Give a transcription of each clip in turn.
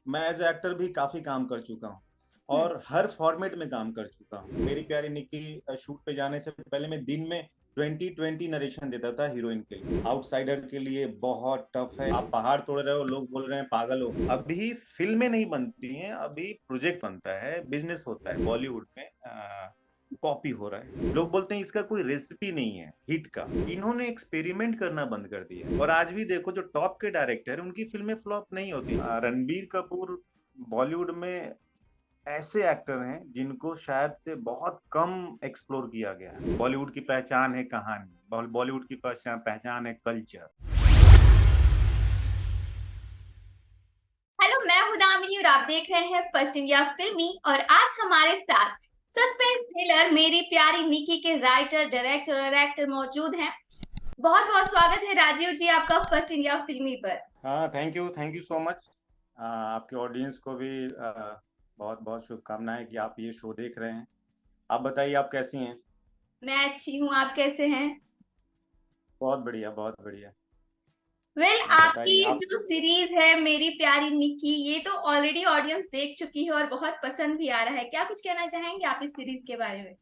मैं as actor भी काफी काम कर चुका हूँ हम्म। और हर फॉर्मेट में काम कर चुका हूँ। मेरी प्यारी निक्की शूट पे जाने से पहले मैं दिन में 20-20 नरेशन देता था हीरोइन के लिए। आउटसाइडर के लिए बहुत टफ है। आप पहाड़ तोड़ रहे हो, लोग बोल रहे हैं पागल हो। अभी फिल्में नहीं बनती हैं, अभी प्रोजेक्ट बनता है, बिजनेस होता है बॉलीवुड में। कॉपी हो रहा है। लोग बोलते हैं इसका कोई रेसिपी नहीं है हिट का। इन्होंने एक्सपेरिमेंट करना बंद कर दिया और आज भी देखो जो टॉप के डायरेक्टर हैं उनकी फिल्में फ्लॉप नहीं होती। रणबीर कपूर बॉलीवुड में ऐसे एक्टर हैं जिनको शायद से बहुत कम एक्सप्लोर किया गया है। बॉलीवुड की पहचान है कहानी, बॉलीवुड की पहचान पहचान है कल्चर। हेलो, मैं हूं दामिनी और आप देख रहे हैं फर्स्ट इंडिया फिल्मी। और आज हमारे साथ सस्पेंस थ्रिलर मेरी प्यारी निकी के राइटर, डायरेक्टर और एक्टर मौजूद हैं। बहुत बहुत स्वागत है राजीव जी आपका फर्स्ट इंडिया फिल्मी पर। हाँ, थैंक यू सो मच। आपके ऑडियंस को भी बहुत बहुत शुभकामनाएं कि आप ये शो देख रहे हैं। आप बताइए, आप कैसी हैं? मैं अच्छी हूँ, आप कैसे हैं? बहुत बढ़िया, बहुत बढ़िया। आपकी बताइए आप। जो सीरीज है मेरी प्यारी निकी, ये तो ऑलरेडी ऑडियंस देख चुकी है और बहुत पसंद भी आ रहा है। क्या कुछ कहना चाहेंगे आप इस सीरीज के बारे में?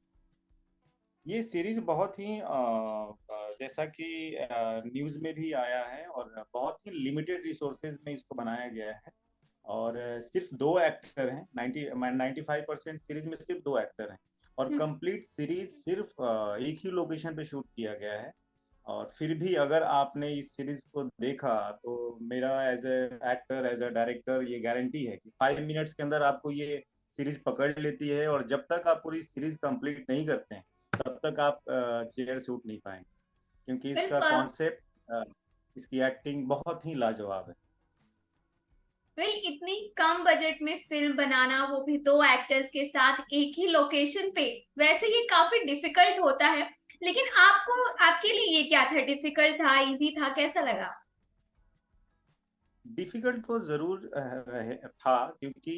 ये सीरीज बहुत ही जैसा कि न्यूज़ में भी आया है और बहुत ही लिमिटेड रिसोर्सेज में इसको बनाया गया है। और सिर्फ दो एक्टर हैं। 95% सीरीज में सिर्फ दो एक्टर हैं। और हम्म। कंप्लीट सीरीज सिर्फ एक ही लोकेशन पे शूट किया गया है। और फिर भी अगर आपने इस सीरीज को देखा तो मेरा as a actor, as a director, ये गारंटी है कि 5 मिनट्स के अंदर आपको ये सीरीज पकड़ लेती है। और जब तक आप पूरी सीरीज कंप्लीट नहीं करते हैं तब तक आप चेयर शूट नहीं पाएंगे, क्योंकि इसका बिल्कुल। कॉन्सेप्ट, इसकी एक्टिंग बहुत ही लाजवाब है। इतनी कम बजट में फिल्म बनाना, वो भी दो एक्टर्स के साथ एक ही लोकेशन पे, वैसे ये काफी डिफिकल्ट होता है। लेकिन आपको, आपके लिए ये क्या था? डिफिकल्ट था, इजी था, कैसा लगा? डिफिकल्ट तो जरूर था, क्योंकि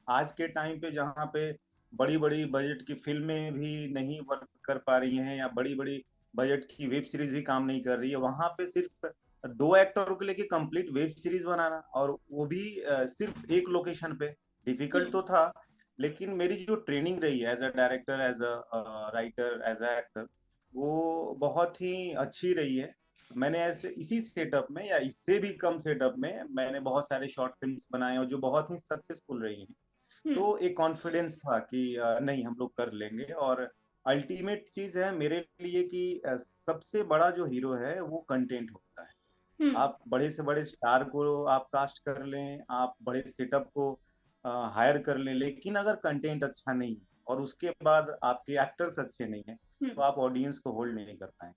आज के टाइम पे जहाँ पे बड़ी बड़ी बजट की फिल्में भी नहीं वर्क कर पा रही हैं या बड़ी बड़ी बजट की वेब सीरीज भी काम नहीं कर रही है, वहां पे सिर्फ दो एक्टरों को लेके कंप्लीट वेब सीरीज बनाना, और वो भी सिर्फ एक लोकेशन पे, डिफिकल्ट हम्म। तो था। लेकिन मेरी जो ट्रेनिंग रही है as a director, as a writer, as a actor, वो बहुत ही अच्छी रही है। मैंने ऐसे इसी सेटअप में या इससे भी कम सेटअप में मैंने बहुत सारे शॉर्ट फिल्म्स बनाए और जो बहुत ही सक्सेसफुल रही हैं। हम्म। तो एक कॉन्फिडेंस था कि नहीं, हम लोग कर लेंगे। और अल्टीमेट चीज है मेरे लिए कि सबसे बड़ा जो हीरो है वो कंटेंट होता है। हम्म। आप बड़े से बड़े स्टार को आप कास्ट कर लें, आप बड़े सेटअप को हायर कर लें, लेकिन अगर कंटेंट अच्छा नहीं है और उसके बाद आपके एक्टर्स अच्छे नहीं हैं, हम्म। तो आप ऑडियंस को होल्ड नहीं कर पाएंगे।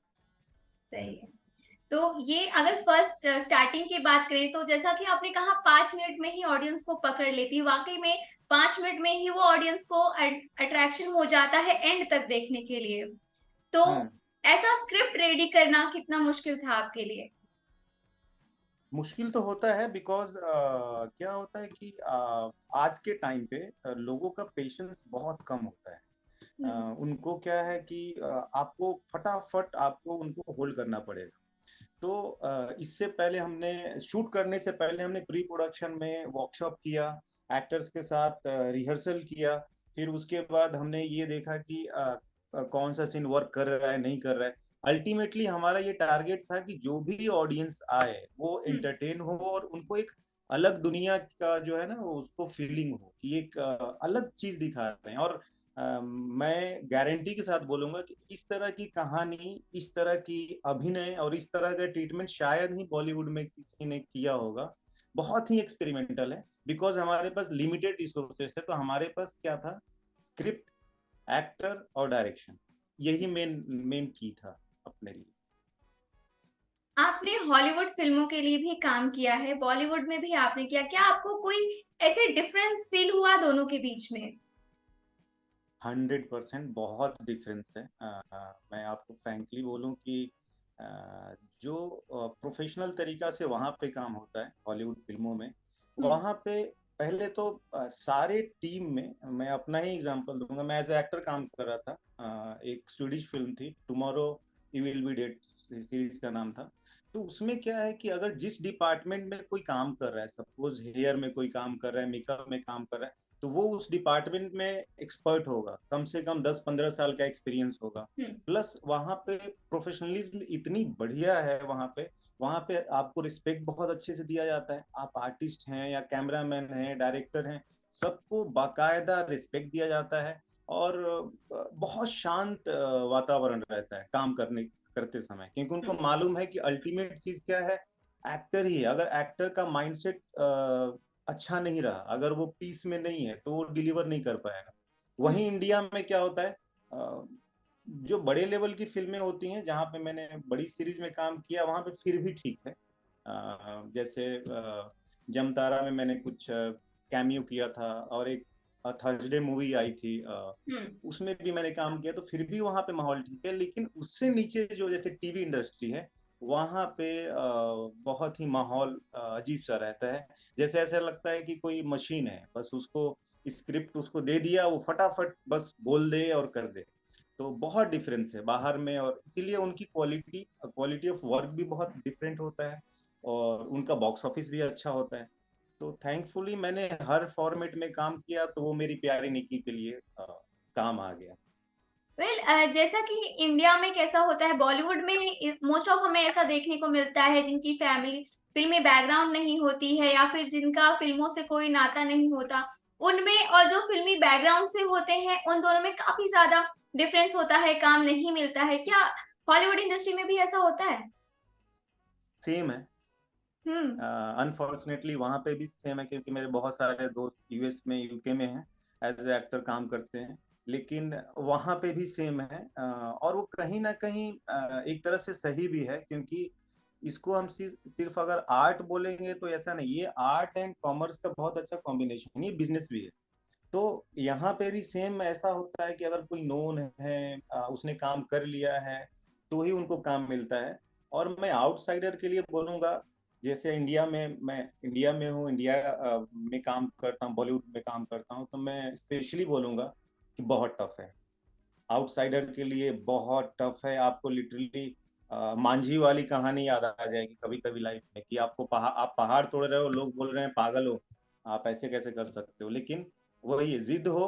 सही है। तो ये अगर फर्स्ट स्टार्टिंग की बात करें तो जैसा कि आपने कहा 5 मिनट में ही ऑडियंस को पकड़ लेती, वाकई में 5 मिनट में ही वो ऑडियंस को अट्रैक्शन हो जाता है एंड तक देखने के लिए। तो हम्म। ऐसा स्क्रिप्ट रेडी करना कितना मुश्किल था आपके लिए? मुश्किल तो होता है, बिकॉज क्या होता है कि आज के टाइम पे लोगों का पेशेंस बहुत कम होता है। हम्म। उनको क्या है कि आपको फटाफट आपको उनको होल्ड करना पड़ेगा। तो इससे पहले हमने शूट करने से पहले हमने प्री प्रोडक्शन में वर्कशॉप किया, एक्टर्स के साथ रिहर्सल किया। फिर उसके बाद हमने ये देखा कि कौन सा सीन वर्क कर रहा है, नहीं कर रहा है। अल्टीमेटली हमारा ये टारगेट था कि जो भी ऑडियंस आए वो हम्म। एंटरटेन हो और उनको एक अलग दुनिया का जो है ना वो उसको फीलिंग हो कि एक अलग चीज दिखा रहे हैं। और मैं गारंटी के साथ बोलूंगा कि इस तरह की कहानी, इस तरह की अभिनय और इस तरह का ट्रीटमेंट शायद ही बॉलीवुड में किसी ने किया होगा। बहुत ही एक्सपेरिमेंटल है, बिकॉज हमारे पास लिमिटेड रिसोर्सेस है। तो हमारे पास क्या था? स्क्रिप्ट, एक्टर और डायरेक्शन, यही मेन मेन की था अपने लिए। आपने हॉलीवुड फिल्मों के लिए भी काम किया है, बॉलीवुड में भी आपने किया, क्या आपको कोई ऐसे डिफरेंस फील हुआ दोनों के बीच में? 100% बहुत डिफरेंस है। मैं आपको फ्रैंकली बोलूं कि अ, जो प्रोफेशनल तरीका से वहाँ पे काम होता है हॉलीवुड फिल्मों में, हम्म। वहाँ पे पहले तो सारे टीम में, मैं अपना ही एग्जांपल दूंगा। मैं एज ए एक्टर काम कर रहा था। एक स्वीडिश फिल्म थी, tomorrow you will be dead series का नाम था। तो उसमें क्या है कि अगर जिस डिपार्टमेंट में कोई काम कर रहा है, सपोज हेयर में कोई काम कर रहा है, मेकअप में काम कर रहा है, तो वो उस डिपार्टमेंट में एक्सपर्ट होगा, कम से कम 10-15 साल का एक्सपीरियंस होगा। प्लस वहाँ पे प्रोफेशनलिज्म इतनी बढ़िया है, वहाँ पे आपको रिस्पेक्ट बहुत अच्छे से दिया जाता है। आप आर्टिस्ट हैं या कैमरामैन हैं, डायरेक्टर हैं, सबको बाकायदा रिस्पेक्ट दिया जाता है। और बहुत शांत वातावरण रहता है काम करते समय, क्योंकि उनको मालूम है कि अल्टीमेट चीज क्या है, एक्टर ही है। अगर एक्टर का माइंडसेट अच्छा नहीं रहा, अगर वो पीस में नहीं है, तो वो डिलीवर नहीं कर पाएगा। वहीं इंडिया में क्या होता है, जो बड़े लेवल की फिल्में होती हैं, जहाँ पे मैंने बड़ी सीरीज में काम किया, वहां पे फिर भी ठीक है। जैसे जमतारा में मैंने कुछ कैमियो किया था, और एक थर्सडे मूवी आई थी, उसमें भी मैंने काम किया, तो फिर भी वहां पे माहौल ठीक है। लेकिन उससे नीचे जो जैसे टीवी इंडस्ट्री है, वहां पे बहुत ही माहौल अजीब सा रहता है। जैसे ऐसा लगता है कि कोई मशीन है, बस उसको स्क्रिप्ट उसको दे दिया, वो फटाफट बस बोल दे और कर दे। तो बहुत डिफरेंस है बाहर में, और इसीलिए उनकी क्वालिटी क्वालिटी ऑफ वर्क भी बहुत डिफरेंट होता है, और उनका बॉक्स ऑफिस भी अच्छा होता है। तो थैंकफुली मैंने हर फॉर्मेट में काम किया, तो वो मेरी प्यारी निकी के लिए काम आ गया। जैसा कि इंडिया में कैसा होता है, बॉलीवुड में मोस्ट ऑफ हमें ऐसा देखने को मिलता है जिनकी फैमिली फिल्मी बैकग्राउंड नहीं होती है, या फिर जिनका फिल्मों से कोई नाता नहीं होता, उनमें और जो फिल्मी बैकग्राउंड से होते हैं उन दोनों में काफी ज्यादा डिफरेंस होता है, काम नहीं मिलता है। क्या हॉलीवुड इंडस्ट्री में भी ऐसा होता है? सेम है। हम्म। अनफॉर्चुनेटली वहाँ पे भी सेम है, क्योंकि मेरे बहुत सारे दोस्त यूएस में, यूके में हैं, एज ए एक्टर काम करते हैं। लेकिन वहाँ पे भी सेम है, और वो कहीं ना कहीं एक तरह से सही भी है, क्योंकि इसको हम सिर्फ अगर आर्ट बोलेंगे तो ऐसा नहीं, ये आर्ट एंड कॉमर्स का बहुत अच्छा कॉम्बिनेशन, ये बिजनेस भी है। तो यहाँ पे भी सेम ऐसा होता है कि अगर कोई नोन है, उसने काम कर लिया है, तो ही उनको काम मिलता है। और मैं आउटसाइडर के लिए बोलूंगा, जैसे मैं इंडिया में हूँ, इंडिया में काम करता हूँ, बॉलीवुड में काम करता हूँ, तो मैं स्पेशली बोलूंगा कि बहुत टफ है। आउटसाइडर के लिए बहुत टफ है। आपको लिटरली मांझी वाली कहानी याद आ जाएगी कभी कभी लाइफ में, कि आप पहाड़ तोड़ रहे हो, लोग बोल रहे हैं पागल हो, आप ऐसे कैसे कर सकते हो। लेकिन वही जिद हो,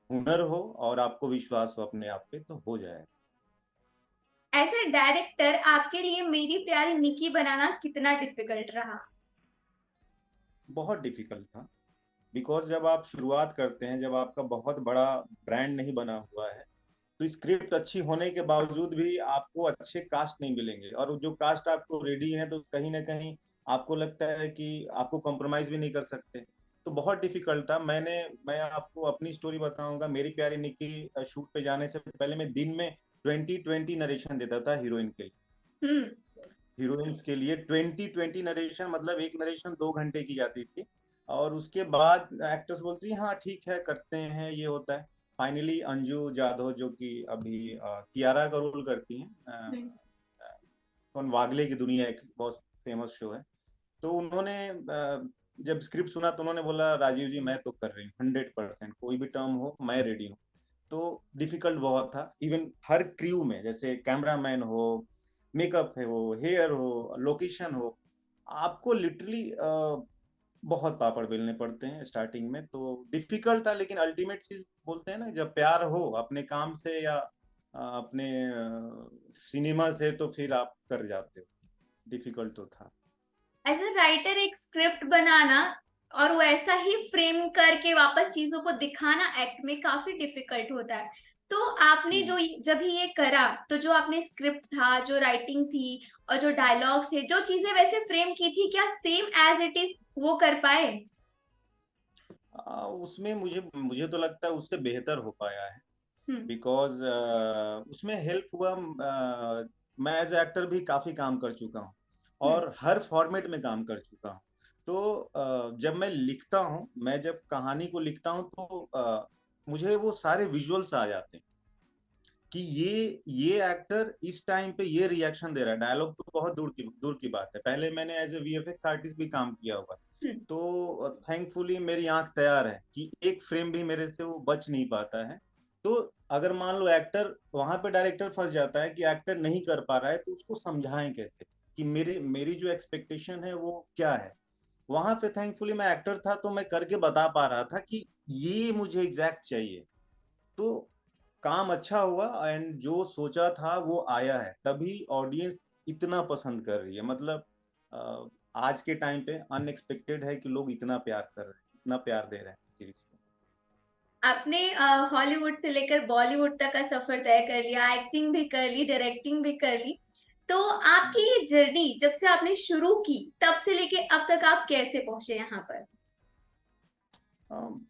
हुनर हो, और आपको विश्वास हो अपने आप पे, तो हो जाएगा। एज ए डायरेक्टर आपके लिए मेरी प्यारी निकी बनाना कितना डिफिकल्ट रहा? बहुत डिफिकल्ट था, बिकॉज जब आप शुरुआत करते हैं, जब आपका बहुत बड़ा ब्रांड नहीं बना हुआ है, तो स्क्रिप्ट अच्छी होने के बावजूद भी आपको अच्छे कास्ट नहीं मिलेंगे, और जो कास्ट आपको रेडी है, तो कहीं ना कहीं आपको लगता है कि आपको कॉम्प्रोमाइज भी नहीं कर सकते। तो बहुत डिफिकल्ट था। मैं आपको अपनी स्टोरी बताऊंगा। मेरी प्यारी निकी शूट पे जाने से पहले मैं दिन में 20-20 नरेशन देता था हीरोइन के लिए। हम्म। हीरोइंस के लिए 20-20 नरेशन, मतलब एक नरेशन 2 घंटे की जाती थी। और उसके बाद एक्टर्स बोलती हाँ ठीक है, करते हैं, ये होता है। फाइनली अंजू जादव, जो कि अभी कियारा का रोल करती हैं, कौन वागले की दुनिया, एक बहुत फेमस शो है। तो उन्होंने जब स्क्रिप्ट सुना, तो उन्होंने बोला राजीव जी मैं तो कर रही हूँ 100%, कोई भी टर्म हो मैं रेडी हूँ। तो डिफिकल्ट बहुत था। इवन हर क्रू में, जैसे कैमरामैन हो, मेकअप है हो, हेयर हो, लोकेशन हो, आपको लिटरली बहुत पापड़ बेलने पड़ते हैं स्टार्टिंग में। तो डिफिकल्ट था, लेकिन अल्टीमेट चीज बोलते हैं ना, जब प्यार हो अपने काम से या अपने सिनेमा से, तो फिर आप कर जाते हो। डिफिकल्ट तो था। एज अ राइटर एक स्क्रिप्ट बनाना और वो ऐसा ही फ्रेम करके वापस चीजों को दिखाना एक्ट में काफी डिफिकल्ट होता है। तो आपने हम्म। जो जब ये करा, तो जो आपने स्क्रिप्ट था, जो राइटिंग थी, और जो डायलॉग्स है, जो चीजें वैसे फ्रेम की थी, क्या सेम एज इट इज वो कर पाए? उसमें मुझे मुझे तो लगता है उससे बेहतर हो पाया है। हम्म। बिकॉज उसमें हेल्प हुआ, मैं एज एक्टर भी काफी काम कर चुका हूँ, हम्म। और हर फॉर्मेट में काम कर चुका हूँ। तो जब मैं लिखता हूँ, मैं जब कहानी को लिखता हूँ, तो मुझे वो सारे विजुअल्स आ जाते हैं कि ये एक्टर इस टाइम पे ये रिएक्शन दे रहा है। डायलॉग तो बहुत दूर की बात है, पहले मैंने एज ए वीएफएक्स आर्टिस्ट भी काम किया हुआ। हम्म। तो थैंकफुली मेरी आंख तैयार है कि एक फ्रेम भी मेरे से वो बच नहीं पाता है। तो अगर मान लो एक्टर, वहां पे डायरेक्टर फंस जाता है कि एक्टर नहीं कर पा रहा है, तो उसको समझाएं कैसे। कि मेरे मेरी जो एक्सपेक्टेशन है वो क्या है। वहां पे थैंकफुली मैं एक्टर था तो मैं करके बता पा रहा था कि ये मुझे एग्जैक्ट चाहिए। तो काम अच्छा हुआ एंड जो सोचा था वो आया है, तभी ऑडियंस इतना पसंद कर रही है। मतलब आज के टाइम पे अनएक्सपेक्टेड है कि लोग इतना प्यार कर रहे हैं, इतना प्यार दे रहे हैं सीरीज को। आपने हॉलीवुड से लेकर बॉलीवुड तक का सफर तय कर लिया, एक्टिंग भी कर ली, डायरेक्टिंग भी कर ली। तो आपकी ये जर्नी जब से आपने शुरू की तब से लेके अब तक आप कैसे पहुंचे यहाँ पर? अम,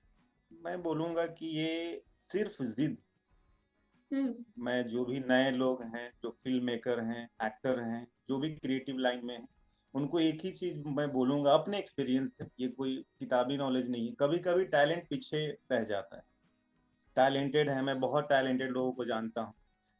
मैं बोलूंगा कि ये सिर्फ जिद। हम्म। मैं जो भी नए लोग हैं, जो फिल्म मेकर हैं, एक्टर हैं, जो भी क्रिएटिव लाइन में हैं, उनको एक ही चीज मैं बोलूंगा अपने एक्सपीरियंस से, ये कोई किताबी नॉलेज नहीं है, कभी कभी टैलेंट पीछे रह जाता है। टैलेंटेड है, मैं बहुत टैलेंटेड लोगों को जानता हूँ।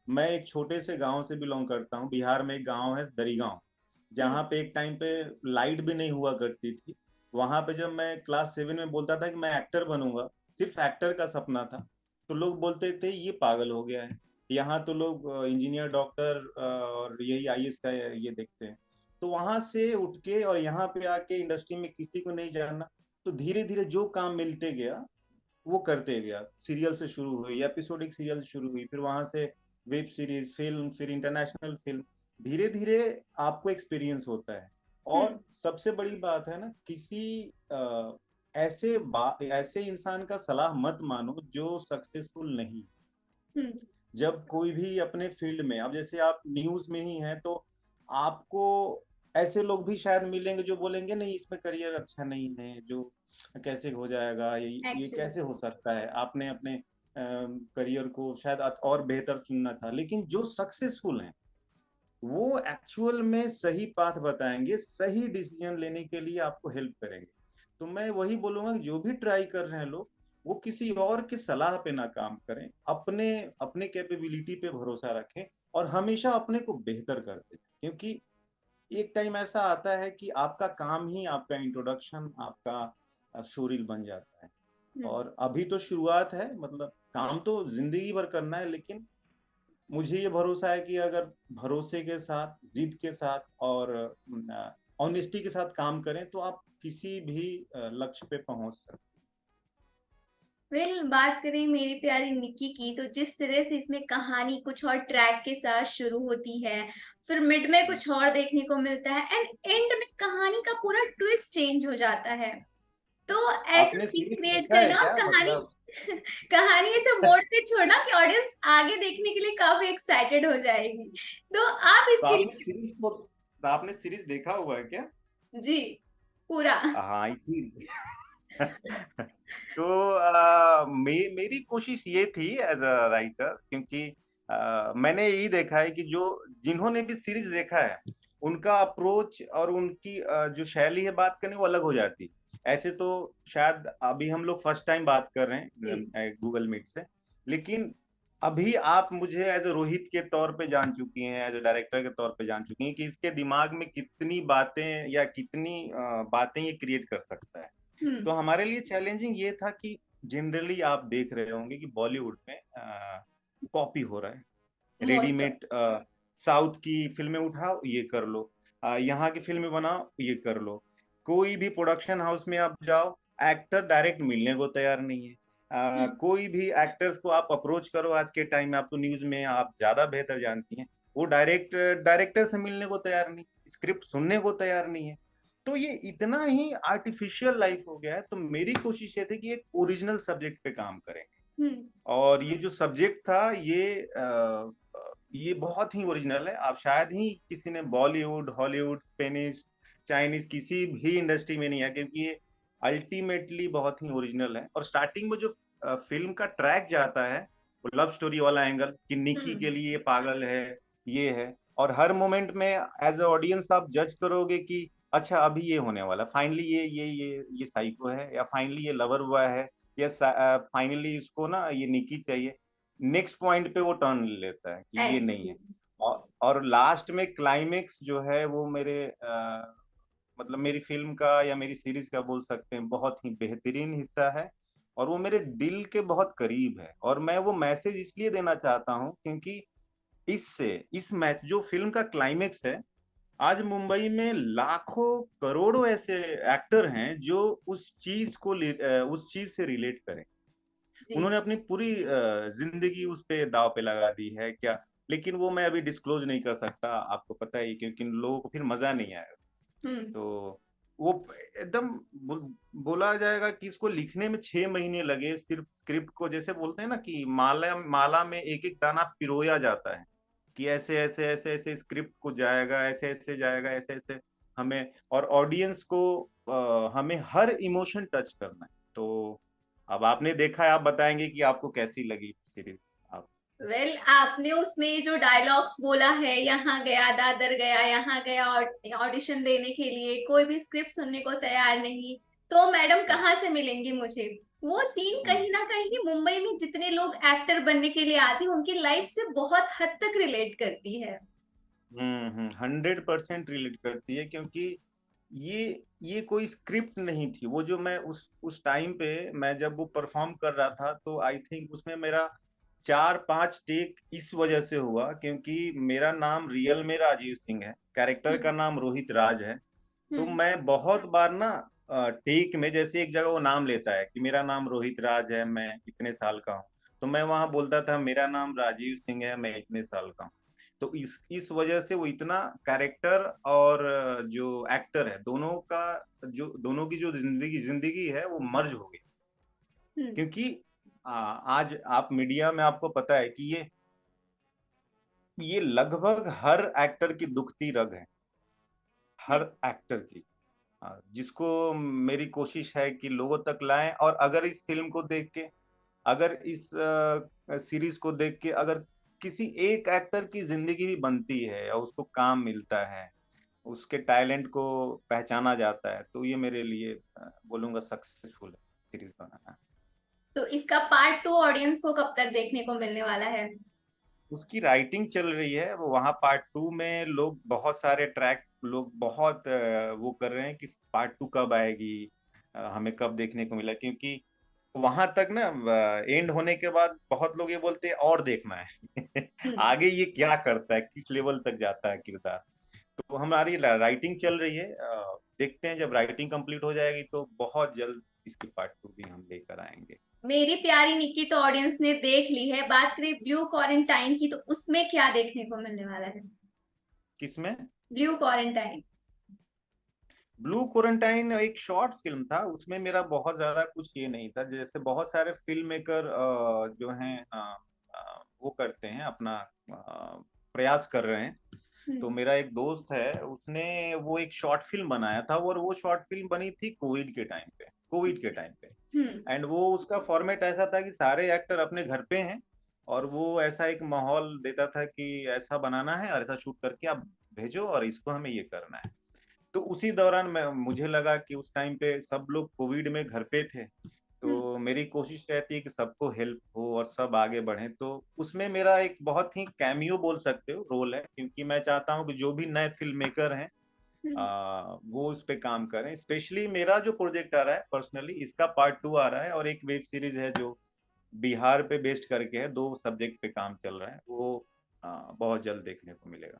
मैं एक छोटे से गांव से बिलोंग करता हूँ, बिहार में एक गांव है दरिगांव, हम्म। जहाँ पे एक टाइम पे लाइट भी नहीं हुआ करती थी। वहां पे जब मैं क्लास 7 में बोलता था कि मैं एक्टर बनूंगा, सिर्फ एक्टर का सपना था, तो लोग बोलते थे ये पागल हो गया है। यहाँ तो लोग इंजीनियर, डॉक्टर और यही आईएएस का ये देखते हैं। तो वहां से उठ के और यहाँ पे आके इंडस्ट्री में किसी को नहीं जानना, तो धीरे धीरे जो काम मिलते गया वो करते गया। सीरियल से शुरू हुई, एपिसोडिक सीरियल शुरू हुई, फिर वहां से वेब सीरीज, फिल्म, फिर इंटरनेशनल फिल्म। धीरे धीरे आपको एक्सपीरियंस होता है। हम्म। और सबसे बड़ी बात है ना, किसी ऐसे इंसान का सलाह मत मानो जो सक्सेसफुल नहीं। हम्म। जब कोई भी अपने फील्ड में, अब जैसे आप न्यूज में ही हैं, तो आपको ऐसे लोग भी शायद मिलेंगे जो बोलेंगे नहीं इसमें करियर अच्छा नहीं है, जो कैसे हो जाएगा, ये एक्चुअली। कैसे हो सकता है, आपने अपने करियर को शायद और बेहतर चुनना था। लेकिन जो सक्सेसफुल हैं वो एक्चुअल में सही पाथ बताएंगे, सही डिसीजन लेने के लिए आपको हेल्प करेंगे। तो मैं वही बोलूंगा कि जो भी ट्राई कर रहे हैं लोग, वो किसी और की सलाह पे ना काम करें, अपने अपने कैपेबिलिटी पे भरोसा रखें और हमेशा अपने को बेहतर करते हैं। क्योंकि एक टाइम ऐसा आता है कि आपका काम ही आपका इंट्रोडक्शन, आपका शोरील बन जाता है। हम्म। और अभी तो शुरुआत है, मतलब काम तो जिंदगी भर करना है, लेकिन मुझे ये भरोसा है कि अगर भरोसे के साथ, जिद के साथ और ऑनेस्टी के साथ काम करें तो आप किसी भी लक्ष्य पे पहुंच सकते बात करें मेरी प्यारी निक्की की, तो जिस तरह से इसमें कहानी कुछ और ट्रैक के साथ शुरू होती है, फिर मिड में हैं। कुछ और देखने को मिलता है एंड एंड में कहानी का पूरा ट्विस्ट चेंज हो जाता है। तो ऐसा आपने सीन सीरीज क्रिएट देखा है करना और क्या, कहानी मतलब? कहानी ऐसे मोड़ पे छोड़ना कि ऑडियंस आगे देखने के लिए काफी एक्साइटेड हो जाएगी। तो आप तो इसके लिए। आपने सीरीज देखा हुआ है क्या? जी, पूरा। हाँ, इसी तो मेरी कोशिश ये थी एज अ राइटर, क्योंकि मैंने यही देखा है कि जो जिन्होंने भी सीरीज देखा है उनका अप्रोच और उनकी जो शैली है बात करने वो अलग हो जाती है। ऐसे तो शायद अभी हम लोग फर्स्ट टाइम बात कर रहे जी। हैं गूगल मीट से, लेकिन अभी आप मुझे एज ए रोहित के तौर पे जान चुकी हैं, एज ए डायरेक्टर के तौर पे जान चुकी हैं कि इसके दिमाग में कितनी बातें या कितनी बातें ये क्रिएट कर सकता है। हम्म। तो हमारे लिए चैलेंजिंग ये था कि जनरली आप देख रहे होंगे कि बॉलीवुड में कॉपी हो रहा है, मोस्ट ऑफ। रेडीमेड। साउथ की फिल्में उठाओ ये कर लो, यहाँ की फिल्में बनाओ ये कर लो। कोई भी प्रोडक्शन हाउस में आप जाओ, एक्टर डायरेक्ट मिलने को तैयार नहीं है। कोई भी एक्टर्स को आप अप्रोच करो आज के टाइम में, आप तो न्यूज में आप ज्यादा बेहतर जानती हैं, वो डायरेक्टर से मिलने को तैयार नहीं, स्क्रिप्ट सुनने को तैयार नहीं है। तो ये इतना ही आर्टिफिशियल लाइफ हो गया है। तो मेरी कोशिश ये थी कि एक ओरिजिनल सब्जेक्ट पे काम करें। हम्म। और ये जो सब्जेक्ट था ये बहुत ही ओरिजिनल है। आप शायद ही किसी ने बॉलीवुड, हॉलीवुड, स्पेनिश, चाइनीज किसी भी इंडस्ट्री में नहीं है, क्योंकि ये अल्टीमेटली बहुत ही ओरिजिनल है। और स्टार्टिंग में जो फिल्म का ट्रैक जाता है, वो लव स्टोरी वाला एंगल कि निक्की के हम्म। लिए ये पागल है, ये है। और हर मोमेंट में एज ए ऑडियंस आप जज करोगे कि अच्छा अभी ये होने वाला, फाइनली ये साइको है, या फाइनली ये लवर हुआ है, या फाइनली इसको ना ये निकी चाहिए। नेक्स्ट पॉइंट पे वो टर्न ले लेता है कि ये नहीं एक्चुअली। है। और लास्ट में क्लाइमेक्स जो है वो मतलब मेरी फिल्म का या मेरी सीरीज का बोल सकते हैं बहुत ही बेहतरीन हिस्सा है। और वो मेरे दिल के बहुत करीब है, और मैं वो मैसेज इसलिए देना चाहता हूँ क्योंकि इस मैच जो फिल्म का क्लाइमेक्स है आज मुंबई में लाखों करोड़ों ऐसे एक्टर हैं जो उस चीज से रिलेट करें। जी। उन्होंने अपनी पूरी जिंदगी उस पे दाव पे लगा दी है क्या। लेकिन वो मैं अभी डिस्क्लोज नहीं कर सकता, आपको पता ही, क्योंकि लोगों को फिर मजा नहीं आएगा। हम्म। तो वो एकदम बोला जाएगा कि इसको लिखने में 6 महीने लगे, सिर्फ स्क्रिप्ट को, जैसे बोलते हैं ना कि माला माला में एक एक दाना पिरोया जाता है, कि ऐसे ऐसे ऐसे ऐसे स्क्रिप्ट को जाएगा, ऐसे ऐसे जाएगा, ऐसे ऐसे हमें, और ऑडियंस को हमें हर इमोशन टच करना है। तो अब आपने देखा है, आप बताएंगे कि आपको कैसी लगी सीरीज। आप वेल आपने उसमें जो डायलॉग्स बोला है, यहाँ गया दादर गया, यहाँ गया ऑडिशन देने के लिए, कोई भी स्क्रिप्ट सुनने को तैयार नहीं, तो मैडम हम्म कहाँ से मिलेंगी मुझे। वो सीन हम्म कहीं ना कहीं मुंबई में जितने लोग एक्टर बनने के लिए आते हैं उनकी लाइफ से बहुत हद तक रिलेट करती है। 100% रिलेट करती है, क्योंकि ये ये कोई स्क्रिप्ट नहीं थी। वो जो मैं उस टाइम पे मैं जब वो परफॉर्म कर रहा था, तो आई थिंक उसमें मेरा 4-5 टेक इस वजह से हुआ, क्योंकि मेरा नाम रियल में राजीव सिंह है, कैरेक्टर हम्म। का नाम रोहित राज है। तो हम्म। मैं बहुत बार ना टेक में, जैसे एक जगह वो नाम लेता है कि मेरा नाम रोहित राज है, मैं इतने साल का हूँ, तो मैं वहां बोलता था मेरा नाम राजीव सिंह है, मैं इतने साल का हूँ। तो इस वजह से वो इतना कैरेक्टर और जो एक्टर है, दोनों का, जो दोनों की जो जिंदगी जिंदगी है वो मर्ज हो गई। हम्म। क्योंकि आज आप मीडिया में, आपको पता है कि ये लगभग हर एक्टर की दुखती रग है, हर एक्टर की। जिसको मेरी कोशिश है कि लोगों तक लाएं, और अगर इस फिल्म को देख के, अगर इस सीरीज को देख के, अगर किसी एक एक्टर की जिंदगी भी बनती है या उसको काम मिलता है, उसके टैलेंट को पहचाना जाता है, तो ये मेरे लिए बोलूंगा सक्सेसफुल है सीरीज बनाना। तो इसका पार्ट 2 ऑडियंस को कब तक देखने को मिलने वाला है। उसकी राइटिंग चल रही है, वो वहाँ पार्ट 2 में लोग बहुत सारे ट्रैक, लोग बहुत वो कर रहे हैं कि पार्ट 2 कब आएगी, हमें कब देखने को मिला, क्योंकि वहां तक ना एंड होने के बाद बहुत लोग ये बोलते हैं और देखना है हम्म। आगे ये क्या करता है, किस लेवल तक जाता है किरदार। तो हमारी राइटिंग चल रही है, देखते हैं जब राइटिंग कंप्लीट हो जाएगी तो बहुत जल्द इसकी पार्ट 2 भी हम लेकर आएंगे। मेरी प्यारी निक्की तो ऑडियंस ने देख ली है, बात करें ब्लू क्वारंटाइन की, तो उसमें क्या देखने को मिलने वाला है। किसमें? Blue quarantine. ब्लू क्वारंटाइन एक शॉर्ट फिल्म था, उसमें मेरा बहुत ज्यादा कुछ ये नहीं था। जैसे बहुत सारे फिल्म मेकर जो हैं वो करते हैं अपना प्रयास कर रहे हैं। तो हम्म। मेरा एक दोस्त है, उसने वो एक शॉर्ट फिल्म बनाया था, और वो शॉर्ट फिल्म बनी थी कोविड के टाइम पे। हम्म। एंड वो उसका फॉर्मेट ऐसा था कि सारे एक्टर अपने घर पे हैं, और वो ऐसा एक माहौल देता था कि ऐसा बनाना है और ऐसा शूट करके आप भेजो, और इसको हमें ये करना है। तो उसी दौरान मैं मुझे लगा कि उस टाइम पे सब लोग कोविड में घर पे थे, हम्म। तो मेरी कोशिश रहती है कि सबको हेल्प हो और सब आगे बढ़े। तो उसमें मेरा एक बहुत ही कैमियो बोल सकते हो रोल है, क्योंकि मैं चाहता हूँ कि जो भी नए फिल्म मेकर हैं हम्म। वो उस पे काम करें। स्पेशली मेरा जो प्रोजेक्ट आ रहा है पर्सनली, इसका पार्ट 2 आ रहा है, और एक वेब सीरीज है जो बिहार पे बेस्ड करके है, 2 सब्जेक्ट पे काम चल रहा है, वो बहुत जल्द देखने को मिलेगा।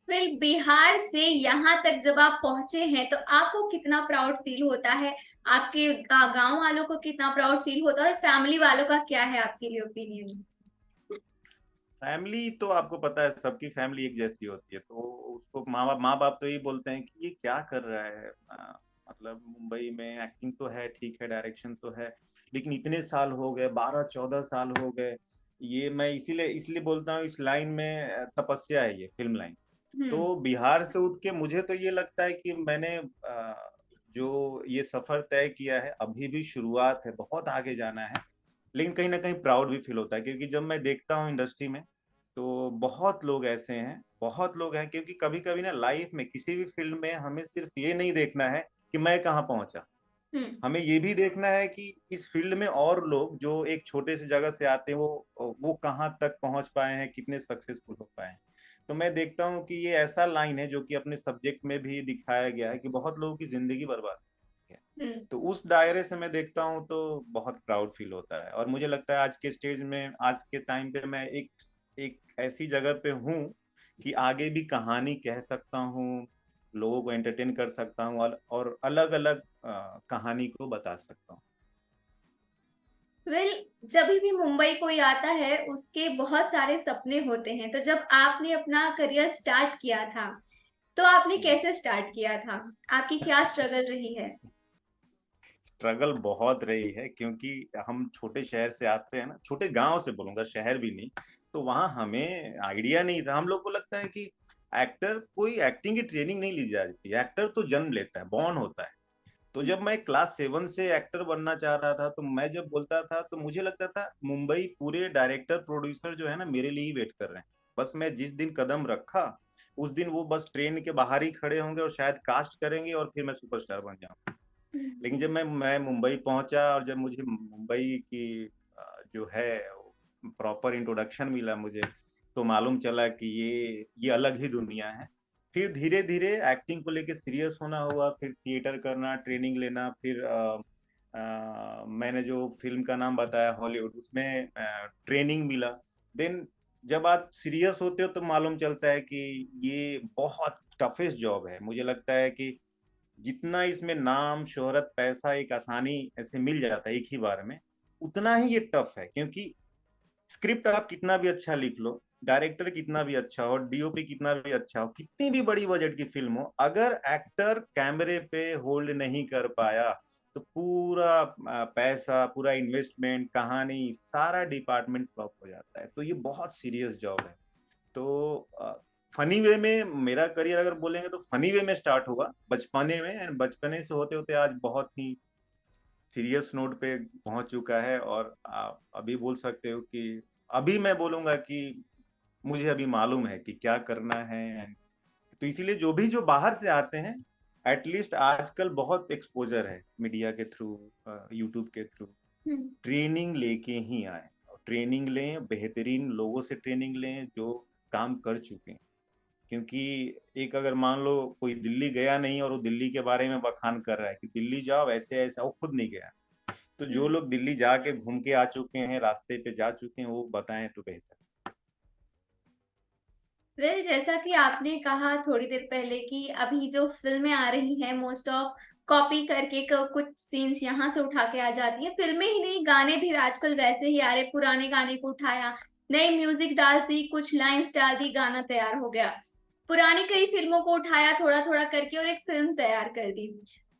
फिर बिहार से यहाँ तक जब आप पहुंचे हैं तो आपको कितना प्राउड फील होता है, आपके गांव वालों को कितना प्राउड फील होता है, और फैमिली वालों का क्या है आपके लिए ओपिनियन। फैमिली तो आपको पता है, सबकी फैमिली एक जैसी होती है, तो उसको माँ बाप तो यही बोलते हैं कि ये क्या कर रहा है। मतलब मुंबई में एक्टिंग तो है, ठीक है, डायरेक्शन तो है, लेकिन इतने साल हो गए, 12-14 साल हो गए। ये मैं इसीलिए इसलिए बोलता हूँ, इस लाइन में तपस्या है, ये फिल्म लाइन। हम्म। तो बिहार से उठ के मुझे तो ये लगता है कि मैंने जो ये सफर तय किया है, अभी भी शुरुआत है, बहुत आगे जाना है। लेकिन कहीं ना कहीं प्राउड भी फील होता है, क्योंकि जब मैं देखता हूँ इंडस्ट्री में, तो बहुत लोग ऐसे हैं, बहुत लोग हैं, क्योंकि कभी कभी ना लाइफ में किसी भी फील्ड में हमें सिर्फ ये नहीं देखना है कि मैं कहाँ पहुंचा, हम्म। हमें ये भी देखना है कि इस फील्ड में और लोग जो एक छोटे से जगह से आते हैं, वो कहाँ तक पहुंच पाए हैं, कितने सक्सेसफुल हो पाए हैं। तो मैं देखता हूँ कि ये ऐसा लाइन है जो कि अपने सब्जेक्ट में भी दिखाया गया है कि बहुत लोगों की जिंदगी बर्बाद है। हम्म। तो उस दायरे से मैं देखता हूँ तो बहुत प्राउड फील होता है, और मुझे लगता है आज के स्टेज में, आज के टाइम पे मैं एक एक ऐसी जगह पे हूँ कि आगे भी कहानी कह सकता हूँ, लोगों को एंटरटेन कर सकता हूँ और अलग अलग कहानी को बता सकता हूँ। वेल, जब भी मुंबई कोई आता है उसके बहुत सारे सपने होते हैं, तो जब आपने अपना करियर स्टार्ट किया था तो आपने कैसे स्टार्ट किया था? आपकी क्या स्ट्रगल रही है? स्ट्रगल बहुत रही है, क्योंकि हम छोटे शहर से आते हैं ना, छोटे गांव से बोलूंगा, शहर भी नहीं। तो वहाँ हमें आइडिया नहीं था। हम लोग को लगता है कि एक्टर, कोई एक्टिंग की ट्रेनिंग नहीं ली जाती, एक्टर तो जन्म लेता है, बॉर्न होता है। तो जब मैं क्लास 7 से एक्टर बनना चाह रहा था, तो मैं जब बोलता था तो मुझे लगता था मुंबई पूरे डायरेक्टर प्रोड्यूसर जो है ना मेरे लिए ही वेट कर रहे हैं। बस मैं जिस दिन कदम रखा, उस दिन वो बस ट्रेन के बाहर ही खड़े होंगे और शायद कास्ट करेंगे और फिर मैं सुपरस्टार बन जाऊंगा। लेकिन जब मैं मुंबई पहुंचा और जब मुझे मुंबई की जो है प्रॉपर इंट्रोडक्शन मिला मुझे, तो मालूम चला कि ये अलग ही दुनिया है। फिर धीरे धीरे एक्टिंग को लेके सीरियस होना हुआ, फिर थिएटर करना, ट्रेनिंग लेना, फिर मैंने जो फिल्म का नाम बताया हॉलीवुड, उसमें ट्रेनिंग मिला। देन जब आप सीरियस होते हो तो मालूम चलता है कि ये बहुत टफेस्ट जॉब है। मुझे लगता है कि जितना इसमें नाम, शोहरत, पैसा एक आसानी ऐसे मिल जाता है एक ही बार में, उतना ही ये टफ है। क्योंकि स्क्रिप्ट आप कितना भी अच्छा लिख लो, डायरेक्टर कितना भी अच्छा हो, डीओपी कितना भी अच्छा हो, कितनी भी बड़ी बजट की फिल्म हो, अगर एक्टर कैमरे पे होल्ड नहीं कर पाया तो पूरा पैसा, पूरा इन्वेस्टमेंट, कहानी, सारा डिपार्टमेंट फ्लॉप हो जाता है। तो ये बहुत सीरियस जॉब है। तो फनी वे में मेरा करियर अगर बोलेंगे तो फनी वे में स्टार्ट हुआ बचपने में, एंड बचपने से होते होते आज बहुत ही सीरियस नोट पे पहुंच चुका है। और आप अभी बोल सकते हो कि अभी मैं बोलूंगा कि मुझे अभी मालूम है कि क्या करना है। तो इसीलिए जो बाहर से आते हैं, एटलीस्ट आजकल बहुत एक्सपोजर है मीडिया के थ्रू, यूट्यूब के थ्रू, हम्म। ट्रेनिंग लेके ही आए। ट्रेनिंग लें, बेहतरीन लोगों से ट्रेनिंग लें जो काम कर चुके हैं। क्योंकि एक अगर मान लो कोई दिल्ली गया नहीं और वो दिल्ली के बारे में बखान कर रहा है कि दिल्ली जाओ ऐसे ऐसा, वो खुद नहीं गया। तो जो हम्म। लोग दिल्ली जाके घूम के आ चुके हैं, रास्ते पे जा चुके हैं, वो बताएं तो बेहतर। वेल, जैसा कि आपने कहा थोड़ी देर पहले कि अभी जो फिल्में आ रही हैं मोस्ट ऑफ कॉपी करके कुछ सीन्स यहाँ से उठा के आ जाती है। फिल्में ही नहीं, गाने भी आजकल वैसे ही आ रहे, पुराने गाने को उठाया, नई म्यूजिक डाल दी, कुछ लाइंस डाल दी, गाना तैयार हो गया। पुरानी कई फिल्मों को उठाया थोड़ा थोड़ा करके और एक फिल्म तैयार कर दी।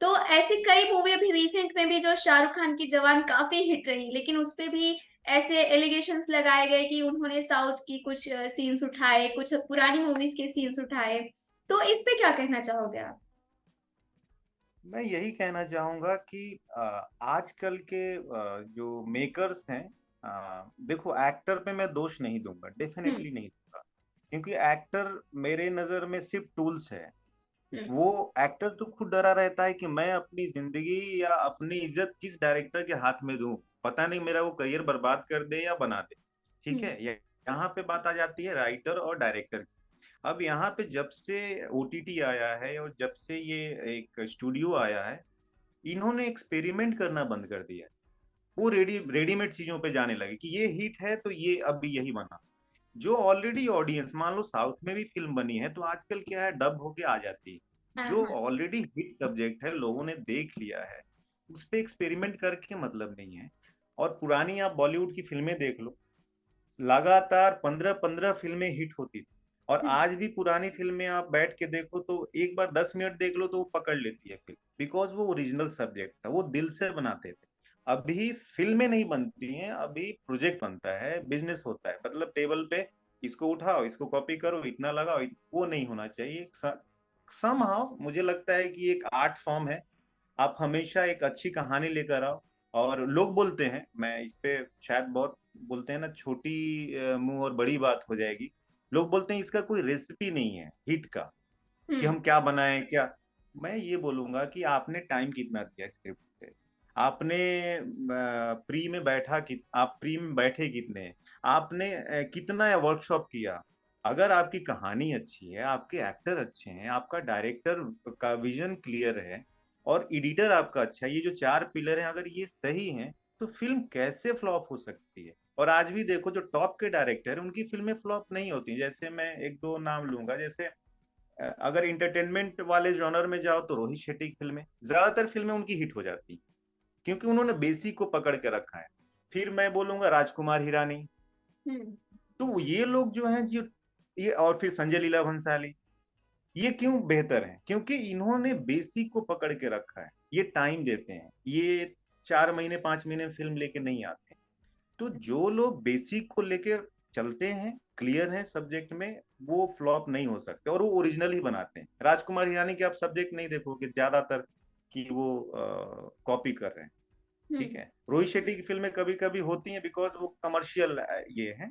तो ऐसी कई मूवी अभी रिसेंट में भी, जो शाहरुख खान की जवान काफी हिट रही, लेकिन उस पे भी ऐसे एलिगेशंस लगाए गए कि उन्होंने साउथ की कुछ सीन्स उठाए, कुछ पुरानी मूवीज के सीन्स उठाए। तो इस पे क्या कहना चाहोगे आप? मैं यही कहना चाहूंगा कि आजकल के जो मेकर्स हैं, देखो एक्टर पे मैं दोष नहीं दूंगा, हम्म। डेफिनेटली नहीं दूंगा। क्योंकि एक्टर मेरे नजर में सिर्फ टूल्स है। हम्म। वो एक्टर तो खुद डरा रहता है कि मैं अपनी जिंदगी या अपनी इज्जत किस डायरेक्टर के हाथ में दूं, पता नहीं मेरा वो करियर बर्बाद कर दे या बना दे। ठीक हम्म। है, यहाँ पे बात आ जाती है राइटर और डायरेक्टर की। अब यहाँ पे जब से ओटीटी आया है और जब से ये एक स्टूडियो आया है, इन्होंने एक्सपेरिमेंट करना बंद कर दिया है। वो रेडीमेड चीजों पे जाने लगे कि ये हिट है तो ये अब भी यही बना। जो ऑलरेडी ऑडियंस, मान लो साउथ में भी फिल्म बनी है तो आजकल क्या है, डब होके आ जाती है। हाँ, जो हाँ। ऑलरेडी हिट सब्जेक्ट है, लोगों ने देख लिया है, उस पे एक्सपेरिमेंट करके मतलब नहीं है। और पुरानी आप बॉलीवुड की फिल्में देख लो, लगातार 15-15 फिल्में हिट होती थी। और हम्म। आज भी पुरानी फिल्में आप बैठ के देखो तो एक बार 10 मिनट देख लो तो वो पकड़ लेती है फिल्म, बिकॉज वो ओरिजिनल सब्जेक्ट था, वो दिल से बनाते थे। अभी फिल्में नहीं बनती हैं, अभी प्रोजेक्ट बनता है, बिजनेस होता है। मतलब टेबल पे इसको उठाओ, इसको कॉपी करो, इतना लगाओ, वो नहीं होना चाहिए। समहाउ मुझे लगता है कि एक आर्ट फॉर्म है। आप हमेशा एक अच्छी कहानी लेकर आओ। और लोग बोलते हैं, मैं इस पे शायद बहुत बोलते हैं ना, छोटी मुंह और बड़ी बात हो जाएगी। लोग बोलते हैं इसका कोई रेसिपी नहीं है हिट का, कि हम्म। हम क्या बनाएं क्या। मैं ये बोलूंगा कि आपने टाइम कितना दिया स्क्रिप्ट पे, आपने प्री में आप प्री में बैठे कितने हैं, आपने कितना वर्कशॉप किया। अगर आपकी कहानी अच्छी है, आपके एक्टर अच्छे हैं, आपका डायरेक्टर का विजन क्लियर है, और एडिटर आपका अच्छा है, ये जो 4 पिलर हैं अगर ये सही हैं, तो फिल्म कैसे फ्लॉप हो सकती है। और आज भी देखो जो टॉप के डायरेक्टर है उनकी फिल्में फ्लॉप नहीं होती। जैसे मैं एक दो नाम लूंगा, जैसे अगर इंटरटेनमेंट वाले जॉनर में जाओ तो रोहित शेट्टी की फिल्में, ज्यादातर फिल्में उनकी हिट हो जाती हैं, क्योंकि उन्होंने बेसिक को पकड़ के रखा है। फिर मैं बोलूंगा राजकुमार हिरानी। हम्म। तो ये लोग जो हैं जो, ये और फिर संजय लीला भंसाली, ये क्यों बेहतर हैं? क्योंकि इन्होंने बेसिक को पकड़ के रखा है, ये टाइम देते हैं, ये 4 महीने 5 महीने फिल्म लेके नहीं आते। तो जो लोग बेसिक को लेके चलते हैं, क्लियर हैं सब्जेक्ट में, वो फ्लॉप नहीं हो सकते और वो ओरिजिनल ही बनाते हैं। राजकुमार हिरानी के आप सब्जेक्ट नहीं देखोगे ज्यादातर कि वो कॉपी कर रहे हैं, ठीक हम्म। है। रोहित शेट्टी की फिल्में कभी कभी होती हैं बिकॉज वो कमर्शियल ये है,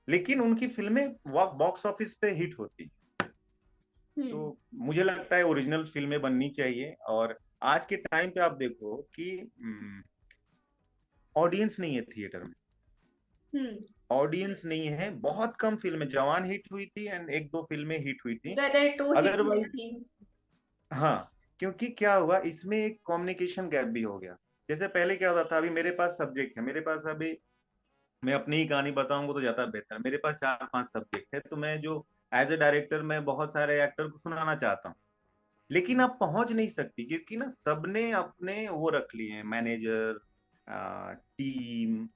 लेकिन उनकी फिल्में बॉक्स ऑफिस पे हिट होती हैं। तो हम्म। मुझे लगता है ओरिजिनल फिल्में बननी चाहिए। और आज के टाइम पे आप देखो कि ऑडियंस नहीं है थिएटर में, हम्म। ऑडियंस नहीं है, बहुत कम फिल्में, जवान हिट हुई थी एंड एक दो फिल्में हिट हुई थी गदर 2 हिट हुई अदरवाइज। थी। हाँ, क्योंकि क्या हुआ इसमें, एक कम्युनिकेशन गैप भी हो गया। जैसे पहले क्या होता था, अभी मेरे पास सब्जेक्ट है, मेरे पास अभी, मैं अपनी ही कहानी बताऊंगा तो ज्यादा बेहतर, मेरे पास 4 5 सब्जेक्ट है, तो मैं जो एज ए डायरेक्टर मैं बहुत सारे एक्टर को सुनाना चाहता हूँ, लेकिन आप पहुंच नहीं सकती क्योंकि ना सबने अपने वो रख लिए हैं, मैनेजर, टीम।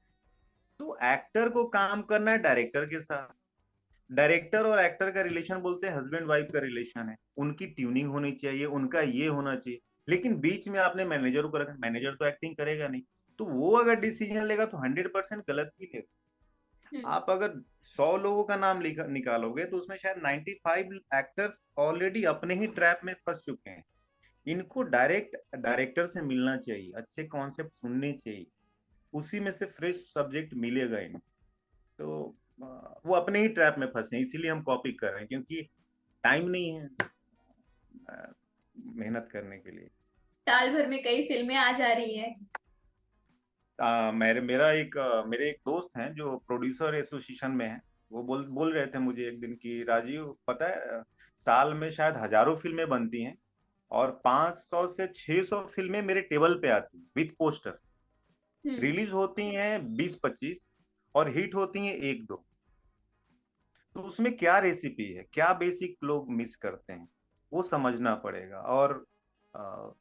तो एक्टर को काम करना है डायरेक्टर के साथ, डायरेक्टर और एक्टर का रिलेशन बोलते हैं हस्बैंड वाइफ का रिलेशन है, उनकी ट्यूनिंग होनी चाहिए, उनका ये होना चाहिए। लेकिन बीच में आपने मैनेजर को रखा, मैनेजर तो एक्टिंग करेगा नहीं, तो वो अगर डिसीजन लेगा तो 100% गलत ही लेगा। हम्म। आप अगर 100 लोगों का नाम निकालोगे तो उसमें शायद 95 एक्टर्स ऑलरेडी अपने ही ट्रैप में फंस चुके हैं। इनको डायरेक्ट डायरेक्टर से मिलना चाहिए, अच्छे कॉन्सेप्ट सुनने चाहिए, उसी में से फ्रेश सब्जेक्ट मिलेगा इनको। तो वो अपने ही ट्रैप में फंसे हैं, इसीलिए हम कॉपी कर रहे हैं, क्योंकि टाइम नहीं है मेहनत करने के लिए। साल भर में कई फिल्में आ जा रही है। मेरे एक दोस्त हैं जो प्रोड्यूसर एसोसिएशन में हैं, वो बोल बोल रहे थे मुझे एक दिन कि राजीव पता है, साल में शायद हजारों फिल्में बनती हैं और 500 से 600 फिल्में मेरे टेबल पे आती हैं विथ पोस्टर। हम्म। रिलीज होती हैं 20 25 और हिट होती हैं एक दो। तो उसमें क्या रेसिपी है, क्या बेसिक लोग मिस करते हैं, वो समझना पड़ेगा। और अ,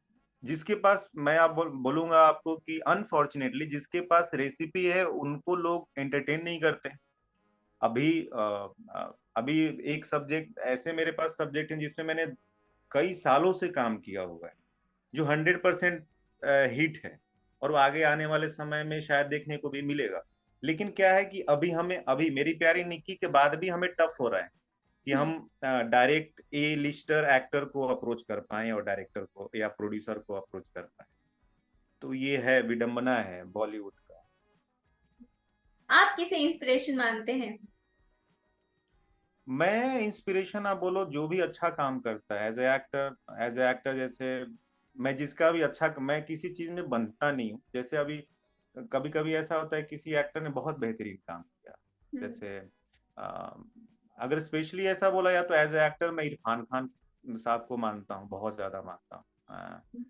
जिसके पास, मैं आप बोलूंगा आपको कि अनफॉर्चुनेटली जिसके पास रेसिपी है उनको लोग एंटरटेन नहीं करते। अभी अभी एक सब्जेक्ट ऐसे मेरे पास सब्जेक्ट है जिसमें मैंने कई सालों से काम किया हुआ है, जो 100% हिट है और वो आगे आने वाले समय में शायद देखने को भी मिलेगा। लेकिन क्या है कि अभी मेरी प्यारी निक्की के बाद भी हमें टफ हो रहा है कि हम्म। हम डायरेक्ट ए लिस्टर एक्टर को अप्रोच कर पाए और डायरेक्टर को या प्रोड्यूसर को अप्रोच कर पाए। तो ये है, विडंबना है बॉलीवुड का। आप किसे इंस्पिरेशन मानते हैं? मैं इंस्पिरेशन, आप बोलो जो भी अच्छा काम करता है एज ए एक्टर, जैसे मैं जिसका भी अच्छा, मैं किसी चीज में बंधता नहीं हूँ। जैसे अभी कभी कभी ऐसा होता है किसी एक्टर ने बहुत बेहतरीन काम किया, हम्म। जैसे अ, अगर स्पेशली ऐसा बोला जाए तो एज ए एक्टर मैं इरफान खान साहब को मानता हूँ, बहुत ज्यादा मानता हूँ।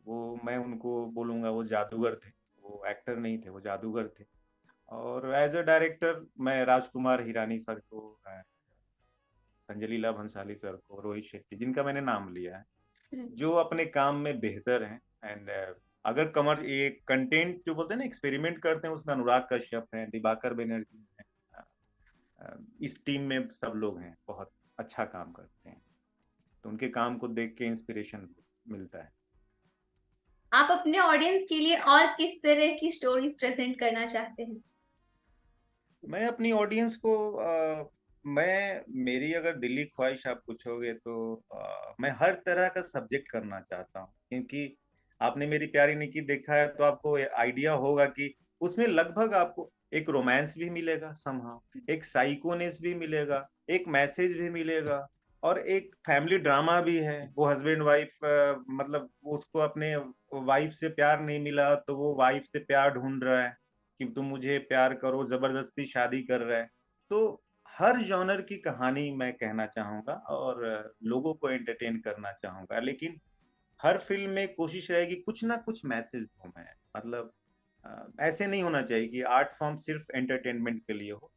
वो मैं उनको बोलूंगा वो जादूगर थे, वो एक्टर नहीं थे, वो जादूगर थे। और एज ए डायरेक्टर मैं राजकुमार हिरानी सर को, संजय लीला भंसाली सर को, रोहित शेट्टी, जिनका मैंने नाम लिया है, हम्म। जो अपने काम में बेहतर हैं। एंड अगर कमर ये कंटेंट जो बोलते हैं ना एक्सपेरिमेंट करते हैं, उसमें अनुराग कश्यप हैं, दिबाकर बनर्जी हैं, इस टीम में सब लोग हैं, बहुत अच्छा काम करते हैं। तो उनके काम को देख के इंस्पिरेशन मिलता है। आप अपने ऑडियंस के लिए और किस तरह की स्टोरीज प्रेजेंट करना चाहते हैं? मैं अपनी ऑडियंस को मैं, मेरी अगर दिली ख्वाहिश आप पूछोगे तो मैं हर तरह का सब्जेक्ट करना चाहता हूँ, क्योंकि आपने मेरी प्यारी निकी देखा है तो आपको आइडिया होगा कि उसमें लगभग आपको एक रोमांस भी मिलेगा समहाउ, एक साइकोनेस भी मिलेगा, एक मैसेज भी मिलेगा, और एक फैमिली ड्रामा भी है। वो हस्बैंड वाइफ, मतलब उसको अपने वाइफ से प्यार नहीं मिला तो वो वाइफ से प्यार ढूंढ रहा है कि तुम मुझे प्यार करो, जबरदस्ती शादी कर रहा है। तो हर जॉनर की कहानी मैं कहना चाहूंगा और लोगों को एंटरटेन करना चाहूंगा, लेकिन हर फिल्म में कोशिश रहेगी कुछ ना कुछ मैसेज दूं मैं। मतलब ऐसे नहीं होना चाहिए कि आर्ट फॉर्म सिर्फ एंटरटेनमेंट के लिए हो।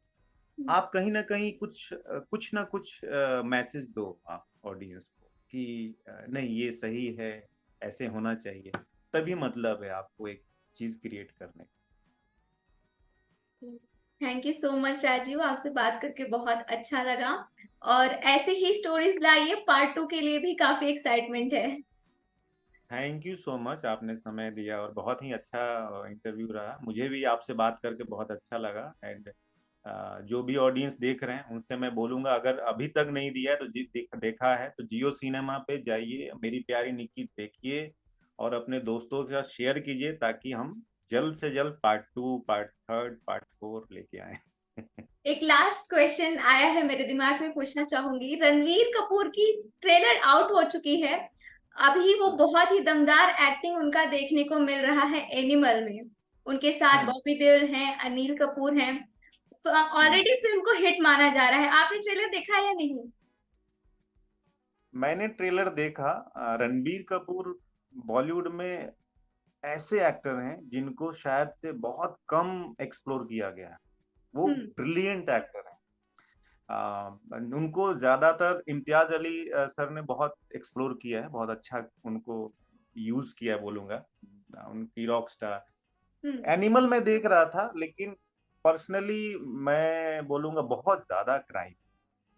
हम्म, आप कहीं ना कहीं कुछ ना कुछ मैसेज दो आप ऑडियंस को कि नहीं ये सही है, ऐसे होना चाहिए। तभी मतलब है आपको एक चीज क्रिएट करने का। Thank you so much Rajiv, आपसे बात करके बहुत अच्छा लगा। और ऐसे ही स्टोरीज लाइए, पार्ट 2 के लिए भी काफी एक्साइटमेंट है। थैंक यू सो मच, आपने समय दिया और बहुत ही अच्छा इंटरव्यू रहा। मुझे भी आपसे बात करके बहुत अच्छा लगा। एंड जो भी ऑडियंस देख रहे हैं उनसे मैं बोलूंगा, अगर अभी तक नहीं दिया है तो देखा है तो जियो सिनेमा पे जाइए, मेरी प्यारी निक्की देखिए और अपने दोस्तों के साथ शेयर कीजिए, ताकि हम जल्द से जल्द पार्ट 2, पार्ट 3, पार्ट 4 लेके आए। एक लास्ट क्वेश्चन आया है मेरे दिमाग में, पूछना चाहूंगी। रणवीर कपूर की ट्रेलर आउट हो चुकी है, अभी वो बहुत ही दमदार एक्टिंग उनका देखने को मिल रहा है एनिमल में। उनके साथ हम्म। बॉबी देओल हैं, अनिल कपूर हैं। हम्म। ऑलरेडी फिल्म को हिट माना जा रहा है, आपने ट्रेलर देखा है या नहीं? मैंने ट्रेलर देखा। रणबीर कपूर बॉलीवुड में ऐसे एक्टर हैं जिनको शायद से बहुत कम एक्सप्लोर किया गया है। वो हम्म। ब्रिलियंट एक्टर हैं। उनको ज्यादातर इम्तियाज अली सर ने बहुत एक्सप्लोर किया है, बहुत अच्छा उनको यूज किया है बोलूंगा। उनकी रॉक स्टार हम्म। एनिमल में देख रहा था, लेकिन पर्सनली मैं बोलूंगा बहुत ज्यादा क्राइम,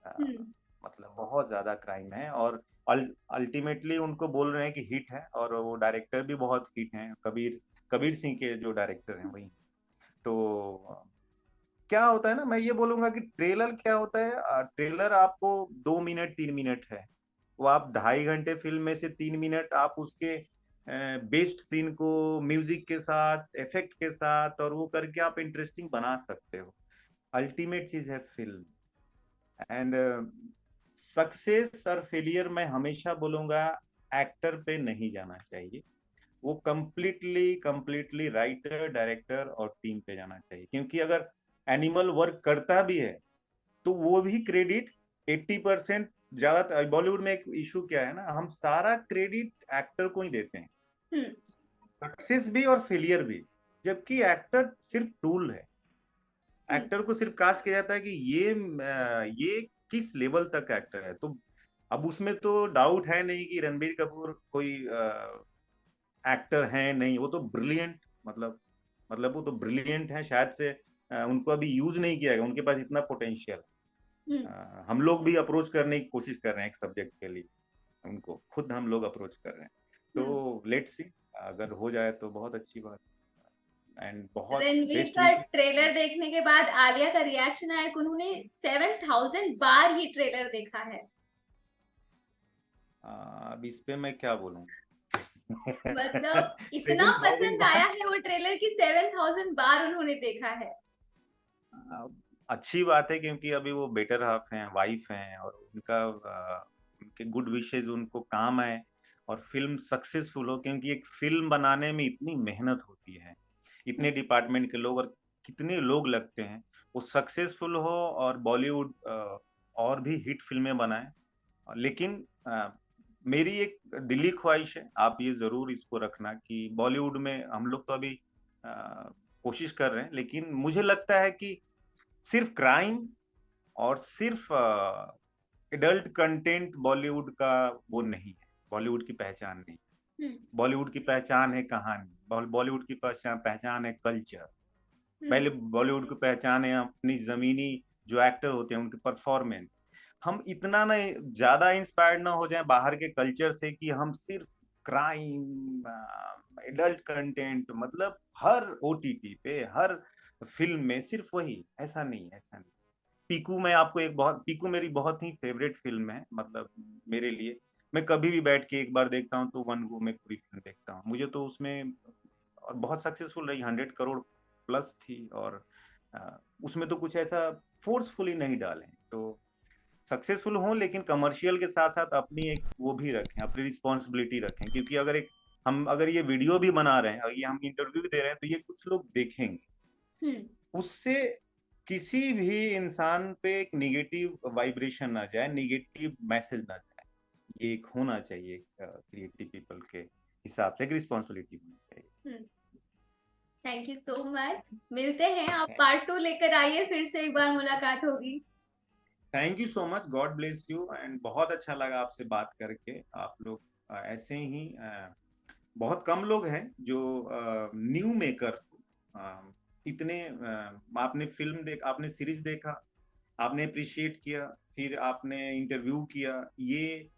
हम्म। मतलब बहुत ज्यादा क्राइम है। और अल्टीमेटली उनको बोल रहे हैं कि हिट है, और वो डायरेक्टर भी बहुत हिट हैं, कबीर कबीर सिंह के जो डायरेक्टर हैं वही। तो क्या होता है ना, मैं ये बोलूंगा कि ट्रेलर क्या होता है, ट्रेलर आपको 2 मिनट 3 मिनट है। वो आप 2.5 घंटे फिल्म में से 3 मिनट आप उसके बेस्ट सीन को म्यूजिक के साथ, इफेक्ट के साथ और वो करके आप इंटरेस्टिंग बना सकते हो। अल्टीमेट चीज है फिल्म। एंड सक्सेस और फेलियर मैं हमेशा बोलूंगा एक्टर पे नहीं जाना चाहिए। वो कम्प्लीटली कम्प्लीटली राइटर, डायरेक्टर और टीम पे जाना चाहिए, क्योंकि अगर एनिमल वर्क करता भी है तो वो भी क्रेडिट 80%, ज्यादा बॉलीवुड में एक इशू क्या है ना, हम सारा क्रेडिट एक्टर को ही देते हैं, हम्म। सक्सेस भी और फेलियर भी। जबकि एक्टर सिर्फ टूल है। हम्म। एक्टर को सिर्फ कास्ट किया जाता है कि ये किस लेवल तक एक्टर है। तो अब उसमें तो डाउट है नहीं कि रणबीर कपूर कोई एक्टर है नहीं, वो तो ब्रिलियंट, मतलब वो तो ब्रिलियंट है। शायद से उनको अभी यूज नहीं किया गया, उनके पास इतना पोटेंशियल। हम्म। हम लोग भी अप्रोच करने की कोशिश कर रहे हैं एक सब्जेक्ट के लिए, उनको खुद हम लोग अप्रोच कर रहे हैं। हम्म। तो लेट्स सी, अगर हो जाए तो बहुत अच्छी बात है। एंड बहुत रणवीर बेस्ट का विश। ट्रेलर देखने के बाद आलिया का रिएक्शन आया कि उन्होंने 7,000 बार ही ट्रेलर देखा है। अब इस पे मैं क्या बोलूं। मतलब इतना 7,000 पसंद आया है वो ट्रेलर की 7,000 बार उन्होंने देखा है। अच्छी बात है, क्योंकि अभी वो बेटर हाफ हैं, वाइफ हैं, और उनके गुड विशेस उनको काम आए और फिल्म सक्सेसफुल हो। क्योंकि एक फिल्म बनाने में इतनी मेहनत होती है, इतने डिपार्टमेंट के लोग और कितने लोग लगते हैं, वो सक्सेसफुल हो और बॉलीवुड और भी हिट फिल्में बनाए। लेकिन मेरी एक दिली ख्वाहिश है, आप ये जरूर इसको रखना कि बॉलीवुड में हम लोग तो अभी कोशिश कर रहे हैं, लेकिन मुझे लगता है कि सिर्फ क्राइम और सिर्फ एडल्ट कंटेंट बॉलीवुड का वो नहीं है, बॉलीवुड की पहचान नहीं। हम्म। बॉलीवुड की पहचान है कहानी, बॉलीवुड की पहचान पहचान है कल्चर। हम्म। पहले बॉलीवुड की पहचान है अपनी जमीनी जो एक्टर होते हैं उनकी परफॉर्मेंस। हम इतना ना ज्यादा इंस्पायर्ड ना हो जाए बाहर के कल्चर से कि हम सिर्फ क्राइम, एडल्ट कंटेंट, मतलब हर ओटीटी पे हर फिल्म में सिर्फ वही। ऐसा नहीं, ऐसा नहीं। पीकू, मैं आपको एक बहुत पीकू मेरी बहुत ही फेवरेट फिल्म है, मतलब मेरे लिए। मैं कभी भी बैठ के एक बार देखता हूँ तो वन गो में पूरी फिल्म देखता हूँ। मुझे तो उसमें, और बहुत सक्सेसफुल रही, 100 करोड़ प्लस थी। और उसमें तो कुछ ऐसा फोर्सफुली नहीं डाले। तो सक्सेसफुल हों लेकिन कमर्शियल के साथ साथ अपनी एक वो भी रखें, अपनी रिस्पॉन्सिबिलिटी रखें। क्योंकि अगर ये वीडियो भी बना रहे हैं और ये हम इंटरव्यू भी दे रहे हैं तो ये कुछ लोग देखेंगे, हम्म। उससे किसी भी इंसान पे एक निगेटिव वाइब्रेशन ना जाए, निगेटिव मैसेज ना जाए। ये एक होना चाहिए क्रिएटिव पीपल के हिसाब से, एक रिस्पॉन्सिबिलिटी होनी चाहिए। Hmm. Thank you so much. मिलते हैं, आप पार्ट 2 लेकर आइए, फिर से एक बार मुलाकात होगी। Thank you so much, God bless you. And बहुत अच्छा लगा आपसे बात करके। आप लोग ऐसे ही बहुत कम लोग हैं जो न्यू मेकर इतने आपने फिल्म देख, आपने सीरीज देखा, आपने अप्रिशिएट किया, फिर आपने इंटरव्यू किया, ये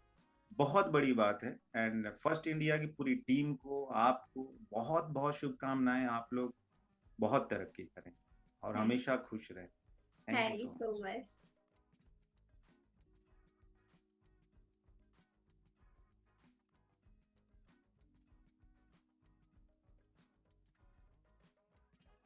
बहुत बड़ी बात है। एंड फर्स्ट इंडिया की पूरी टीम को, आपको बहुत बहुत शुभकामनाएं। आप लोग बहुत तरक्की करें और थैंक हमेशा खुश रहें। Thank you thank you so so much. Much.